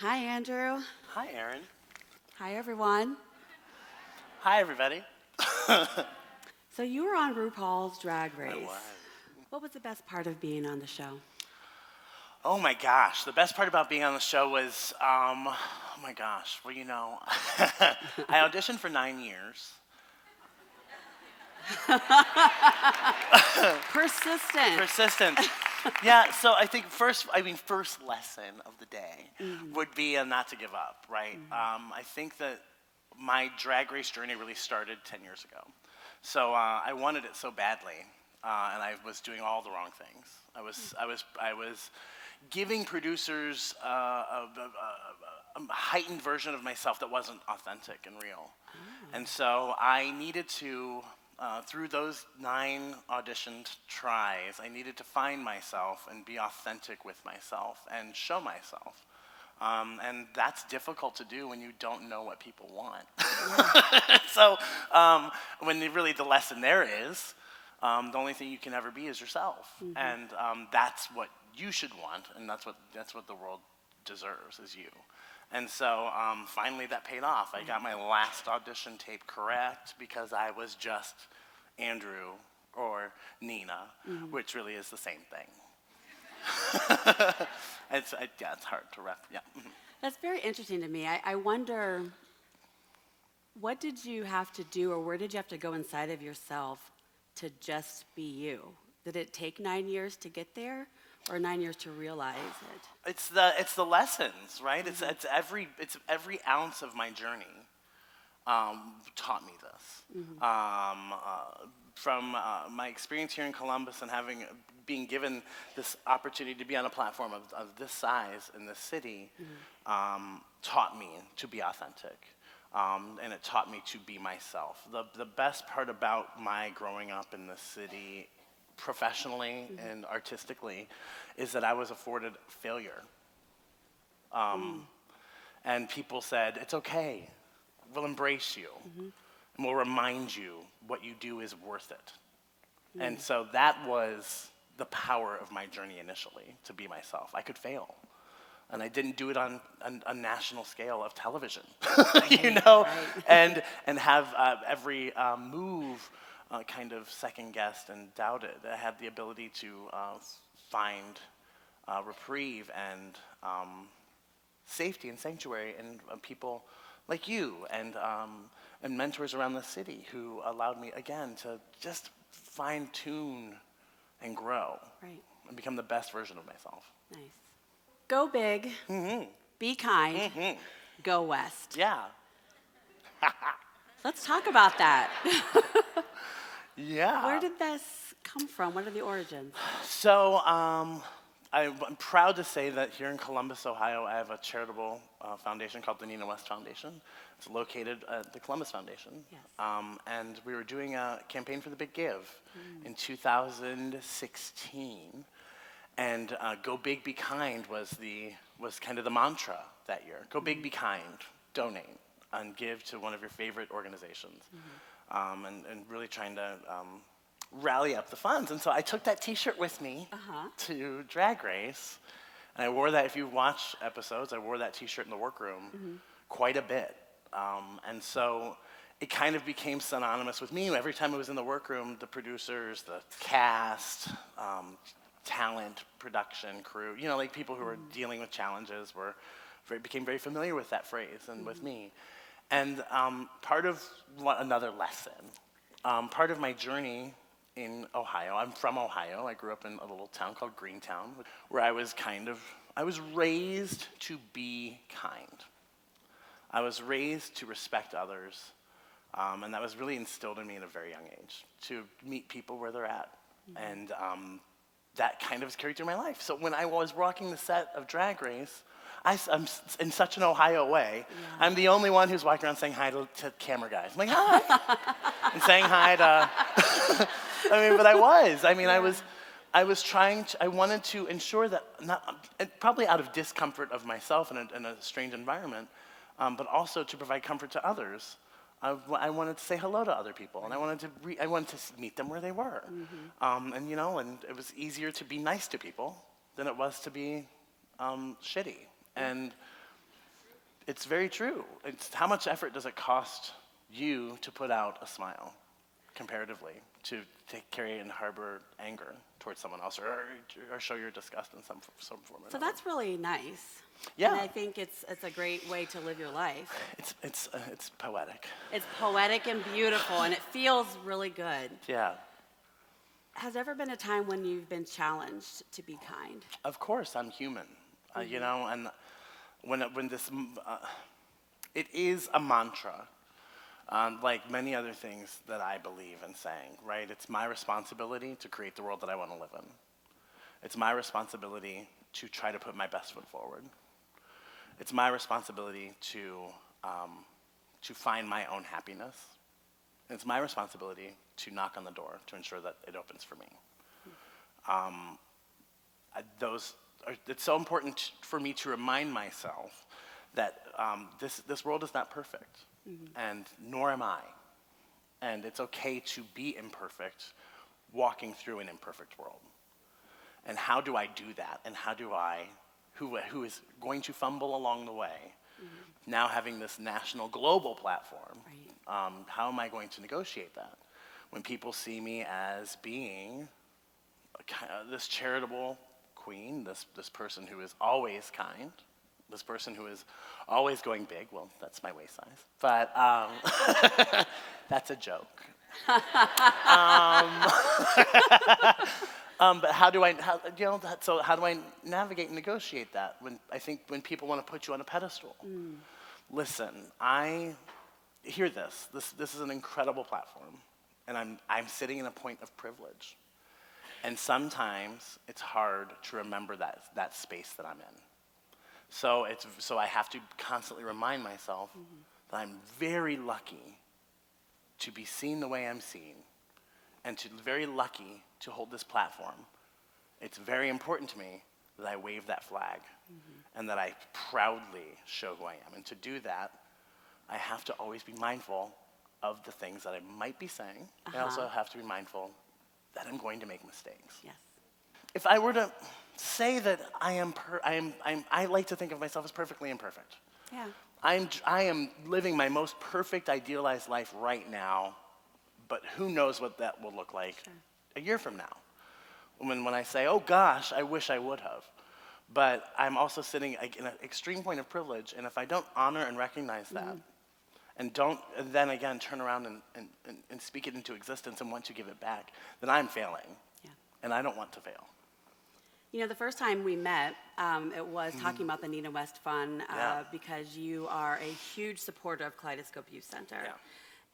Hi, Andrew. Hi, Aaron. Hi, everyone. Hi, everybody. So you were on RuPaul's Drag Race. I was. What was the best part of being on the show? Oh my gosh, the best part about being on the show was, oh my gosh, well, you know, I auditioned for 9 years. Persistent. Persistent. Yeah, so I think first lesson of the day would be not to give up, right? I think that my drag race journey really started 10 years ago. So I wanted it so badly, and I was doing all the wrong things. I was giving producers a heightened version of myself that wasn't authentic and real. And so I needed to, through those 9 auditioned tries, I needed to find myself and be authentic with myself and show myself. And that's difficult to do when you don't know what people want. So when really the lesson there is, the only thing you can ever be is yourself. And that's what you should want, and that's what the world deserves, is you. And so finally that paid off. I got my last audition tape correct because I was just Andrew or Nina, which really is the same thing. It's hard to rep. Yeah. That's very interesting to me. I wonder, what did you have to do, or where did you have to go inside of yourself to just be you? Did it take 9 years to get there, or 9 years to realize it? It's the lessons, right? It's every ounce of my journey taught me this. From my experience here in Columbus and being given this opportunity to be on a platform of this size in this city, taught me to be authentic. And it taught me to be myself. The best part about my growing up in this city, professionally and artistically, is that I was afforded failure. And people said, it's okay, we'll embrace you, and we'll remind you what you do is worth it. And so that was the power of my journey initially, to be myself. I could fail. And I didn't do it on a national scale of television, you know, and have every move kind of second guessed and doubted. I had the ability to find reprieve and safety and sanctuary in people like you and mentors around the city who allowed me again to just fine tune and grow and become the best version of myself. Nice. Go big, be kind, go west. Yeah. Let's talk about that. Yeah. Where did this come from? What are the origins? So I'm proud to say that here in Columbus, Ohio, I have a charitable foundation called the Nina West Foundation. It's located at the Columbus Foundation. Yes. And we were doing a campaign for the Big Give in 2016. And Go Big, Be Kind was kind of the mantra that year. Go big, be kind, donate, and give to one of your favorite organizations. And really trying to rally up the funds. And so I took that t-shirt with me to Drag Race. And I wore that, if you watch episodes, I wore that t-shirt in the workroom quite a bit. And so it kind of became synonymous with me. Every time I was in the workroom, the producers, the cast, talent, production, crew, you know, like people who were dealing with challenges became very familiar with that phrase and with me. And another lesson, part of my journey in Ohio, I'm from Ohio, I grew up in a little town called Greentown, where I was raised to be kind. I was raised to respect others, and that was really instilled in me at a very young age, to meet people where they're at. And that kind of is carried through my life. So when I was walking the set of Drag Race, I'm in such an Ohio way. Yeah. I'm the only one who's walking around saying hi to camera guys. I'm like, hi! And saying hi to... but I was. I wanted to ensure that, probably out of discomfort of myself in a strange environment, but also to provide comfort to others. I wanted to say hello to other people, and I wanted to meet them where they were. And it was easier to be nice to people than it was to be shitty. And it's very true. It's how much effort does it cost you to put out a smile, comparatively, to carry and harbor anger towards someone else, or show your disgust in some form or So another. that's really nice. Yeah. And I think it's a great way to live your life. It's poetic. It's poetic and beautiful, and it feels really good. Yeah. Has there ever been a time when you've been challenged to be kind? Of course, I'm human, you know, and when this, it is a mantra, like many other things that I believe in saying, right? It's my responsibility to create the world that I want to live in. It's my responsibility to try to put my best foot forward. It's my responsibility to find my own happiness. And it's my responsibility to knock on the door to ensure that it opens for me. It's so important for me to remind myself that this world is not perfect, and nor am I. And it's okay to be imperfect, walking through an imperfect world. And how do I do that? And how do I, who is going to fumble along the way, now having this national, global platform, how am I going to negotiate that? When people see me as being this charitable queen, this person who is always kind, this person who is always going big. Well, that's my waist size, but that's a joke. But how do I navigate and negotiate that when people want to put you on a pedestal? Listen, hear this. This is an incredible platform, and I'm sitting in a point of privilege. And sometimes it's hard to remember that space that I'm in. So I have to constantly remind myself that I'm very lucky to be seen the way I'm seen, and very lucky to hold this platform. It's very important to me that I wave that flag, and that I proudly show who I am. And to do that, I have to always be mindful of the things that I might be saying. I also have to be mindful that I'm going to make mistakes. Yes. If I were to say that I like to think of myself as perfectly imperfect. Yeah. I am living my most perfect, idealized life right now, but who knows what that will look like a year from now. When I say, oh gosh, I wish I would have. But I'm also sitting in an extreme point of privilege, and if I don't honor and recognize that, and then again turn around and speak it into existence and want to give it back, then I'm failing. Yeah. And I don't want to fail. You know, the first time we met, it was talking about the Nina West Fund, because you are a huge supporter of Kaleidoscope Youth Center. Yeah.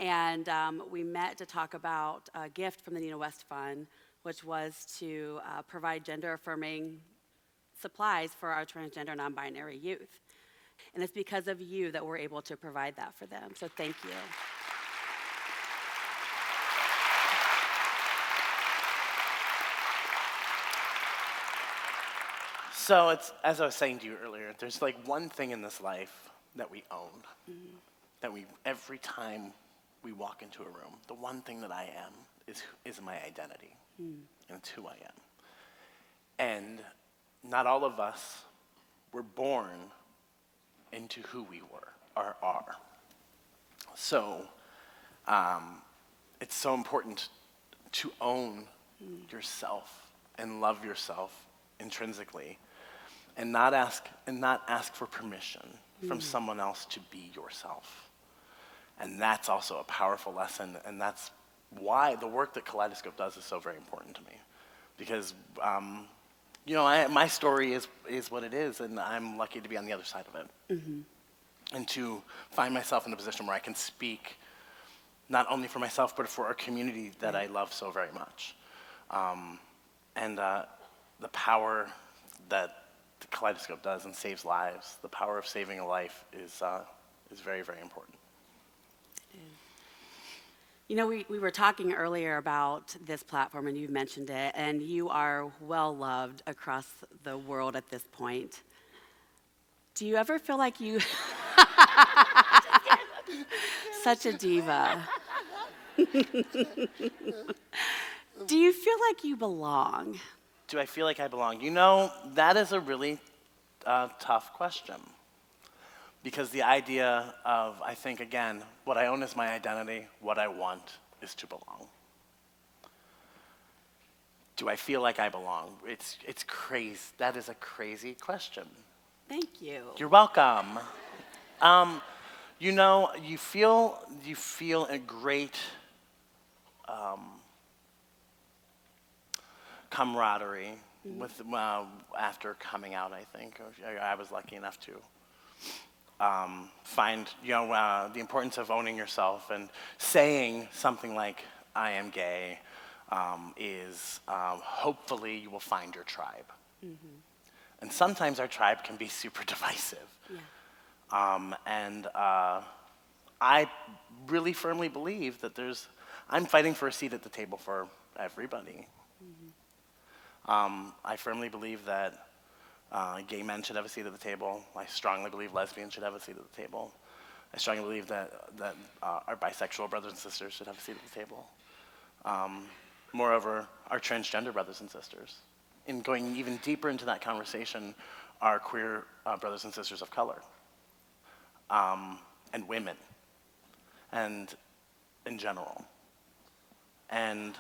And we met to talk about a gift from the Nina West Fund, which was to provide gender-affirming supplies for our transgender non-binary youth. And it's because of you that we're able to provide that for them. So thank you. So it's, as I was saying to you earlier, there's like one thing in this life that we own, that every time we walk into a room, the one thing that I am is my identity, and it's who I am. And not all of us were born into who we were or are. So it's so important to own yourself and love yourself intrinsically, and not ask for permission from someone else to be yourself. And that's also a powerful lesson, and that's why the work that Kaleidoscope does is so very important to me. Because my story is what it is, and I'm lucky to be on the other side of it. And to find myself in a position where I can speak not only for myself, but for our community that I love so very much. And the power that the Kaleidoscope does and saves lives, the power of saving a life is very, very important. You know, we were talking earlier about this platform, and you mentioned it, and you are well loved across the world at this point. Do you ever feel like you... Such a diva. Do you feel like you belong? Do I feel like I belong? You know, that is a really tough question. Because the idea of, I think, again, what I own is my identity, what I want is to belong. Do I feel like I belong? It's crazy. That is a crazy question. Thank you. You're welcome. You know, you feel a great camaraderie with after coming out. I think I was lucky enough to find the importance of owning yourself, and saying something like "I am gay" is hopefully you will find your tribe. And sometimes our tribe can be super divisive. Yeah. I really firmly believe that I'm fighting for a seat at the table for everybody. I firmly believe that gay men should have a seat at the table. I strongly believe lesbians should have a seat at the table. I strongly believe that our bisexual brothers and sisters should have a seat at the table. Moreover, our transgender brothers and sisters. In going even deeper into that conversation, our queer brothers and sisters of color, and women, and in general. And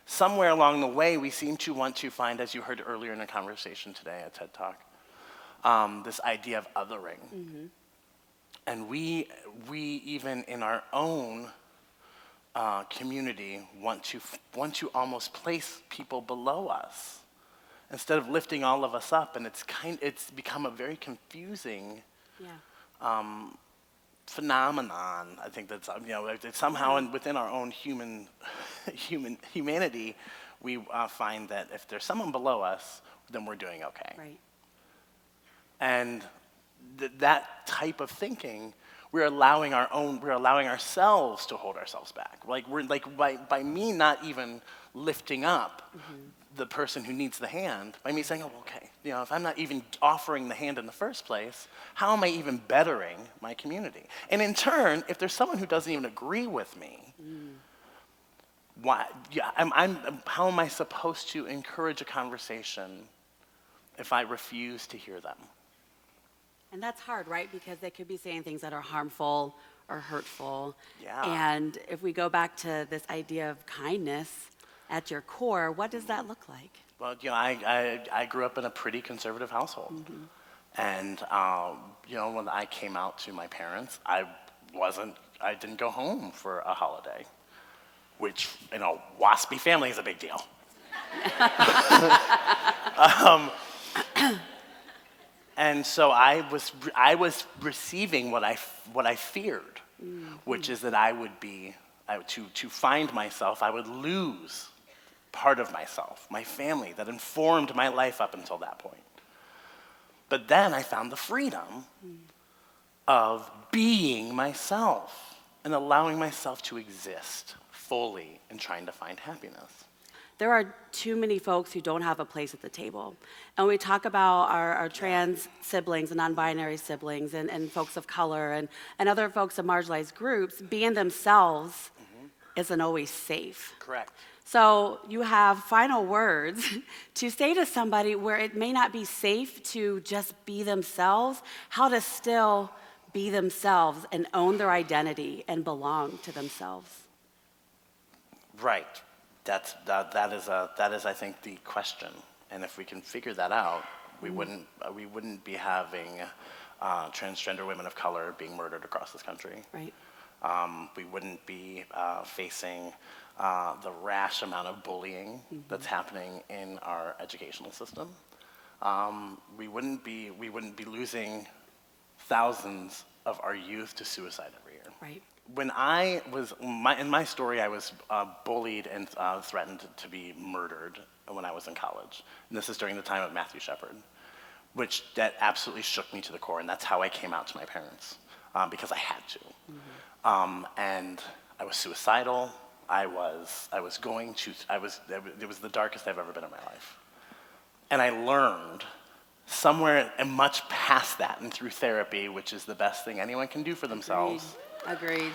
somewhere along the way, we seem to want to find, as you heard earlier in a conversation today at TED Talk, this idea of othering. And we even in our own community want to almost place people below us instead of lifting all of us up, and it's become a very confusing phenomenon. I think that's it's somehow within our own humanity, we find that if there's someone below us, then we're doing okay. Right. And that type of thinking, we're allowing ourselves to hold ourselves back. By me not even lifting up the person who needs the hand, by me saying, oh, okay, if I'm not even offering the hand in the first place, how am I even bettering my community? And in turn, if there's someone who doesn't even agree with me, how am I supposed to encourage a conversation if I refuse to hear them? And that's hard, right? Because they could be saying things that are harmful or hurtful. Yeah. And if we go back to this idea of kindness at your core, what does that look like? Well, I grew up in a pretty conservative household. And, when I came out to my parents, I didn't go home for a holiday, which, WASPy family is a big deal. And so I was receiving what I feared, which is that to find myself, I would lose part of myself, my family that informed my life up until that point. But then I found the freedom of being myself and allowing myself to exist fully and trying to find happiness. There are too many folks who don't have a place at the table. And we talk about our trans siblings and non-binary siblings and folks of color and other folks of marginalized groups, being themselves isn't always safe. Correct. So you have final words to say to somebody where it may not be safe to just be themselves, how to still be themselves and own their identity and belong to themselves. Right. That is I think the question, and if we can figure that out, we wouldn't be having transgender women of color being murdered across this country. Right. We wouldn't be facing the rash amount of bullying that's happening in our educational system. We wouldn't be losing thousands of our youth to suicide every year. Right. When in my story, I was bullied and threatened to be murdered when I was in college. And this is during the time of Matthew Shepard, that absolutely shook me to the core. And that's how I came out to my parents, because I had to. And I was suicidal. It was the darkest I've ever been in my life. And I learned somewhere and much past that and through therapy, which is the best thing anyone can do for themselves. Agreed.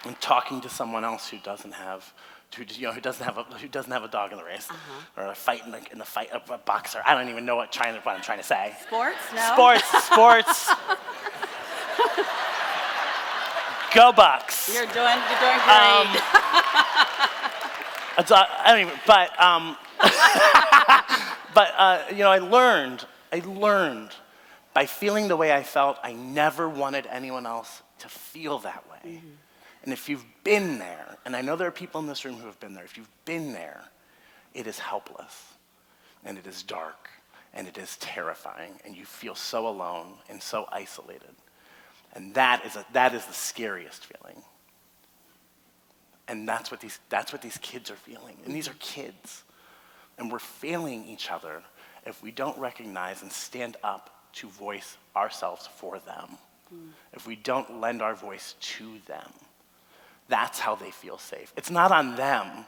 and talking to someone else who doesn't have, who doesn't have a dog in the race, or a fight in the fight of a boxer. I don't even know what I'm trying to say. Sports? No? Sports. Go Bucks. You're doing great. I don't even, but I learned by feeling the way I felt, I never wanted anyone else to feel that way. Mm-hmm. And if you've been there, and I know there are people in this room who have been there, if you've been there, it is helpless, and it is dark, and it is terrifying, and you feel so alone and so isolated. And that is the scariest feeling. And that's what these kids are feeling. And these are kids. And we're failing each other if we don't recognize and stand up to voice ourselves for them. If we don't lend our voice to them. That's how they feel safe. It's not on them.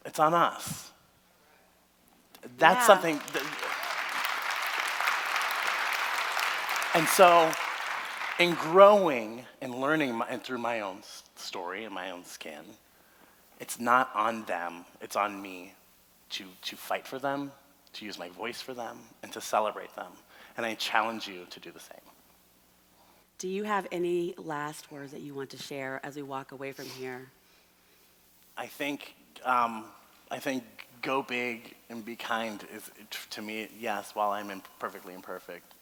It's on us. That's something that, and so in growing and learning and through my own story and my own skin, it's not on them, it's on me to fight for them, to use my voice for them, and to celebrate them. And I challenge you to do the same. Do you have any last words that you want to share as we walk away from here? I think go big and be kind is, to me, yes, while I'm perfectly imperfect,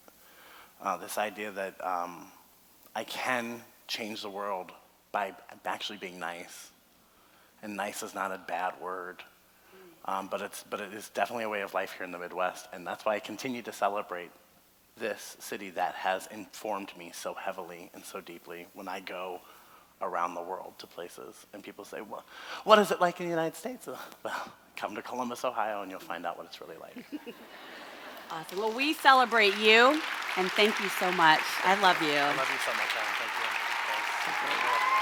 this idea that I can change the world by actually being nice. And nice is not a bad word, but it is definitely a way of life here in the Midwest, and that's why I continue to celebrate this city that has informed me so heavily and so deeply when I go around the world to places, and people say, well, what is it like in the United States? Well, come to Columbus, Ohio, and you'll find out what it's really like. Awesome. Well, we celebrate you, and thank you so much. I love you. I love you so much, Ellen. Thank you. Thanks.